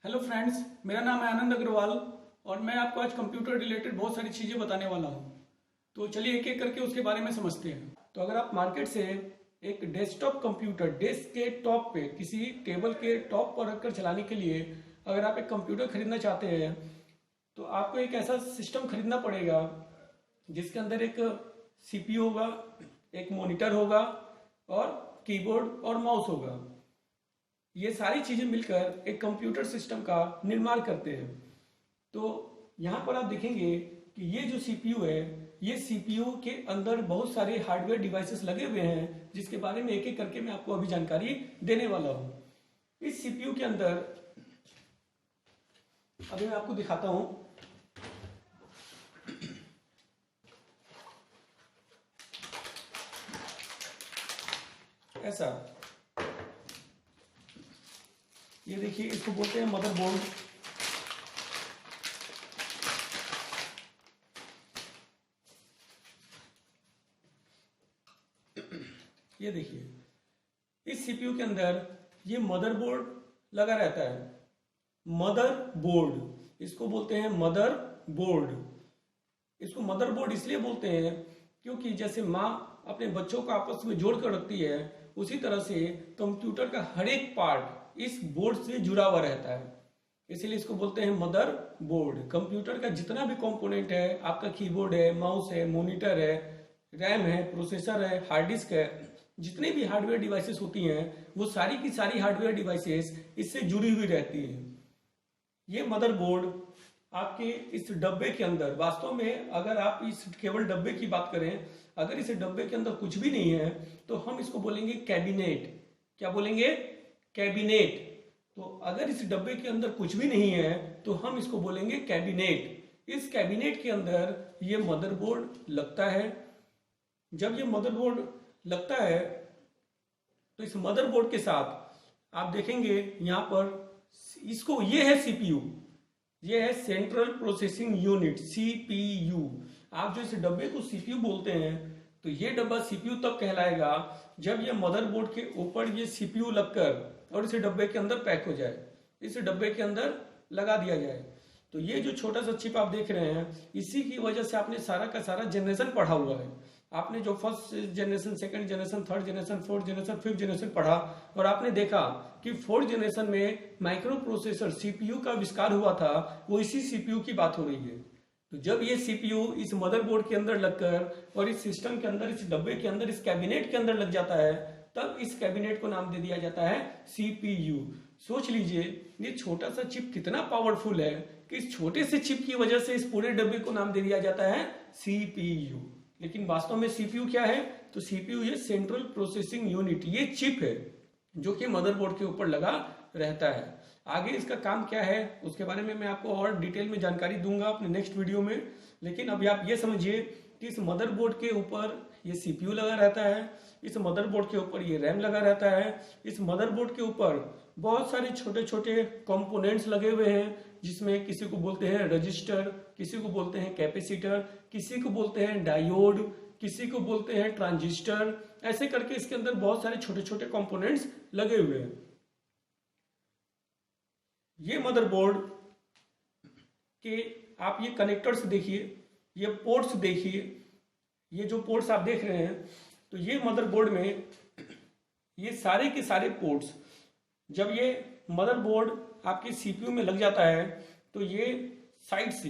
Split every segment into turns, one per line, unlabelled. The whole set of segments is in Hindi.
हेलो फ्रेंड्स, मेरा नाम है आनंद अग्रवाल और मैं आपको आज कंप्यूटर रिलेटेड बहुत सारी चीज़ें बताने वाला हूँ। तो चलिए एक एक करके उसके बारे में समझते हैं। तो अगर आप मार्केट से एक डेस्कटॉप कंप्यूटर डेस्क के टॉप पे किसी टेबल के टॉप पर रखकर चलाने के लिए अगर आप एक कंप्यूटर खरीदना चाहते हैं तो आपको एक ऐसा सिस्टम खरीदना पड़ेगा जिसके अंदर एक सीपीयू होगा, एक मॉनिटर होगा और कीबोर्ड और माउस होगा। ये सारी चीजें मिलकर एक कंप्यूटर सिस्टम का निर्माण करते हैं। तो यहाँ पर आप देखेंगे कि ये जो सीपीयू है, ये सीपीयू के अंदर बहुत सारे हार्डवेयर डिवाइसेस लगे हुए हैं जिसके बारे में एक एक करके मैं आपको अभी जानकारी देने वाला हूँ। इस सीपीयू के अंदर अभी मैं आपको दिखाता हूँ। ऐसा ये देखिए, इसको बोलते हैं मदरबोर्ड। ये देखिए, इस सीपीयू के अंदर ये मदरबोर्ड लगा रहता है। मदरबोर्ड इसको बोलते हैं, मदर बोर्ड। इसको मदरबोर्ड इसलिए बोलते हैं क्योंकि जैसे माँ अपने बच्चों को आपस में जोड़ कर रखती है, उसी तरह से कंप्यूटर का हर एक पार्ट इस बोर्ड से जुड़ा हुआ रहता है, इसीलिए इसको बोलते हैं मदर बोर्ड। कंप्यूटर का जितना भी कंपोनेंट है, आपका कीबोर्ड है, माउस है, मॉनिटर है, रैम है, प्रोसेसर है, हार्ड डिस्क है, जितने भी हार्डवेयर डिवाइसेस होती हैं वो सारी की सारी हार्डवेयर डिवाइसेस इससे जुड़ी हुई रहती हैं। ये मदरबोर्ड आपके इस डब्बे के अंदर, वास्तव में अगर आप इस केवल डब्बे की बात करें, अगर इस डब्बे के अंदर कुछ भी नहीं है तो हम इसको बोलेंगे कैबिनेट। क्या बोलेंगे? कैबिनेट। तो अगर इस डब्बे के अंदर कुछ भी नहीं है तो हम इसको बोलेंगे कैबिनेट। इस कैबिनेट के अंदर ये मदरबोर्ड लगता है। जब ये मदरबोर्ड लगता है तो इस मदरबोर्ड के साथ आप देखेंगे यहां पर इसको, ये है सीपीयू, ये है सेंट्रल प्रोसेसिंग यूनिट, सीपीयू। आप जो इस डब्बे को सीपीयू बोलते हैं तो ये डब्बा सीपीयू तब कहलाएगा जब ये मदरबोर्ड के ऊपर ये सीपीयू लगकर और इस डब्बे के अंदर पैक हो जाए, इस डब्बे के अंदर लगा दिया जाए। तो ये जो छोटा सा चिप आप देख रहे हैं, इसी की वजह से आपने सारा का सारा जनरेशन पढ़ा हुआ है। आपने जो first generation, second generation, third generation, fourth generation, fifth generation पढ़ा और आपने देखा कि फोर्थ जनरेशन में माइक्रो प्रोसेसर सीपीयू का आविष्कार हुआ था, वो इसी सीपीयू की बात हो रही है। तो जब ये सीपीयू इस मदरबोर्ड के अंदर लगकर और इस सिस्टम के अंदर, इस डब्बे के अंदर, इस कैबिनेट के अंदर लग जाता है, तब इस कैबिनेट को नाम दे दिया जाता है सीपीयू। सोच लीजिए ये छोटा सा चिप कितना पावरफुल है कि इस छोटे से चिप की वजह से इस पूरे डब्बे को नाम दे दिया जाता है सीपीयू। लेकिन वास्तव में सीपीयू क्या है? तो सीपीयू ये सेंट्रल प्रोसेसिंग यूनिट, ये चिप है जो कि मदरबोर्ड के ऊपर लगा रहता है। आगे इसका काम क्या है उसके बारे में मैं आपको और डिटेल में जानकारी दूंगा अपने नेक्स्ट वीडियो में। लेकिन अभी आप ये समझिए कि इस मदरबोर्ड के ऊपर ये सीपीयू लगा रहता है, इस मदरबोर्ड के ऊपर ये रैम लगा रहता है, इस मदरबोर्ड के ऊपर बहुत सारे छोटे छोटे कंपोनेंट्स लगे हुए हैं, जिसमें किसी को बोलते हैं रजिस्टर, किसी को बोलते हैं कैपेसिटर, किसी को बोलते हैं डायोड, किसी को बोलते हैं ट्रांजिस्टर। ऐसे करके इसके अंदर बहुत सारे छोटे छोटे कंपोनेंट्स लगे हुए हैं। ये मदरबोर्ड के आप ये कनेक्टर्स देखिए, ये पोर्ट्स देखिए, ये जो पोर्ट्स आप देख रहे हैं, तो ये मदरबोर्ड में ये सारे के सारे पोर्ट्स, जब ये मदरबोर्ड आपके सीपीयू में लग जाता है तो ये साइड से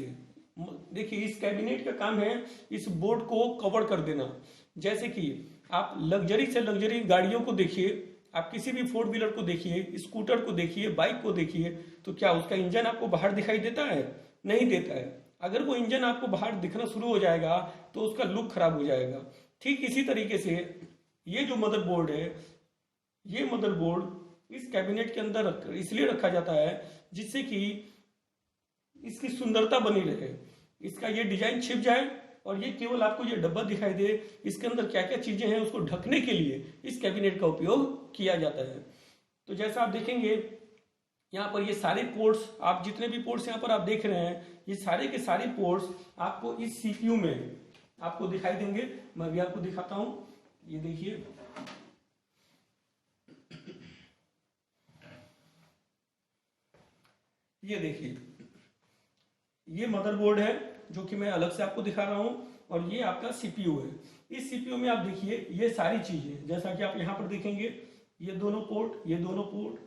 देखिए, इस कैबिनेट का काम है इस बोर्ड को कवर कर देना। जैसे कि आप लग्जरी से लग्जरी गाड़ियों को देखिए, आप किसी भी फोर व्हीलर को देखिए, स्कूटर को देखिए, बाइक को देखिए, तो क्या उसका इंजन आपको बाहर दिखाई देता है? नहीं देता है। अगर वो इंजन आपको बाहर दिखना शुरू हो जाएगा तो उसका लुक खराब हो जाएगा। ठीक इसी तरीके से ये जो मदरबोर्ड है, ये मदरबोर्ड इस कैबिनेट के अंदर इसलिए रखा जाता है जिससे कि इसकी सुंदरता बनी रहे, इसका ये डिजाइन छिप जाए और ये केवल आपको ये डब्बा दिखाई दे। इसके अंदर क्या क्या चीजें हैं उसको ढकने के लिए इस कैबिनेट का उपयोग किया जाता है। तो जैसा आप देखेंगे यहाँ पर ये सारे पोर्ट्स, आप जितने भी पोर्ट्स यहाँ पर आप देख रहे हैं, ये सारे के सारे पोर्ट्स आपको इस सीपीयू में आपको दिखाई देंगे। मैं भी आपको दिखाता हूं, ये देखिए, ये देखिए, ये मदरबोर्ड है जो कि मैं अलग से आपको दिखा रहा हूं, और ये आपका सीपीयू है। इस सीपीयू में आप देखिए ये सारी चीजें, जैसा कि आप यहाँ पर देखेंगे, ये दोनों पोर्ट, ये दोनों पोर्ट,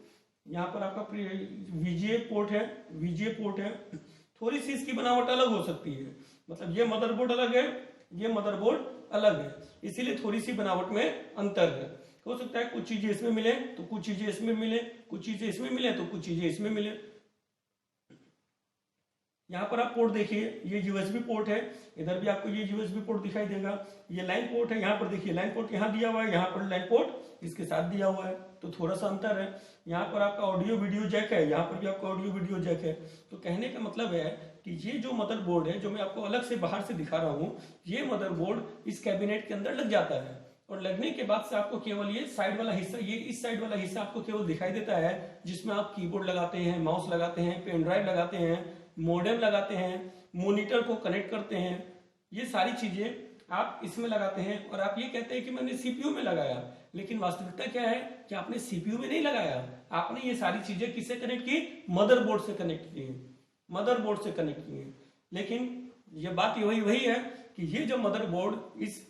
यहाँ पर आपका वीजीए पोर्ट है, वीजीए पोर्ट है। थोड़ी सी इसकी बनावट अलग हो सकती है, मतलब ये मदरबोर्ड अलग है, ये मदरबोर्ड अलग है, इसीलिए थोड़ी सी बनावट में अंतर है। हो सकता है कुछ चीजें इसमें मिले तो कुछ चीजें इसमें मिले, कुछ चीजें इसमें मिले तो कुछ चीजें इसमें मिले। यहाँ पर आप पोर्ट देखिए, ये यूएसबी पोर्ट है, इधर भी आपको ये यूएसबी पोर्ट दिखाई देगा। ये लाइन पोर्ट है, यहाँ पर देखिए लाइन पोर्ट यहाँ दिया हुआ है, यहाँ पर लाइन पोर्ट इसके साथ दिया हुआ है, तो थोड़ा सा अंतर है। यहाँ पर आपका ऑडियो वीडियो जैक है, यहाँ पर भी आपका ऑडियो वीडियो जैक है। तो कहने का मतलब है कि ये जो मदरबोर्ड है, जो मैं आपको अलग से बाहर से दिखा रहा हूँ, ये मदरबोर्ड इस कैबिनेट के अंदर लग जाता है, और लगने के बाद से आपको केवल ये साइड वाला हिस्सा, ये इस साइड वाला हिस्सा आपको केवल दिखाई देता है, जिसमें आप कीबोर्ड लगाते हैं, माउस लगाते हैं, पेन ड्राइव लगाते हैं, मॉडेम लगाते हैं, मॉनिटर को कनेक्ट करते हैं, ये सारी चीजें आप इसमें लगाते हैं। और आप ये कहते हैं कि मैंने सीपीयू में लगाया, लेकिन वास्तविकता क्या है कि आपने सीपीयू में नहीं लगाया, आपने ये सारी चीजें किससे कनेक्ट की? मदरबोर्ड से कनेक्ट की, मदरबोर्ड से कनेक्ट की। लेकिन ये बात वही है कि ये जो मदरबोर्ड, इस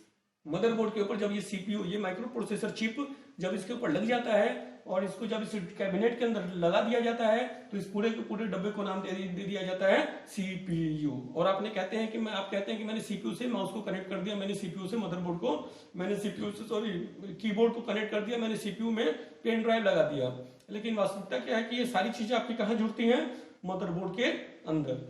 मदरबोर्ड के ऊपर जब ये सीपीयू, ये माइक्रो प्रोसेसर चिप जब इसके ऊपर लग जाता है और इसको जब इस कैबिनेट के अंदर लगा दिया जाता है, तो इस पूरे के पूरे डब्बे को नाम दे दिया जाता है सीपीयू। और आपने कहते हैं कि आप कहते हैं कि मैंने सीपीयू से माउस को कनेक्ट कर दिया, मैंने सीपीयू से मदरबोर्ड को, मैंने सीपीयू से कीबोर्ड को कनेक्ट कर दिया, मैंने सीपीयू में पेन ड्राइव लगा दिया। लेकिन वास्तविकता क्या है कि ये सारी चीजें आपकी कहाँ जुड़ती हैं? मदरबोर्ड के अंदर।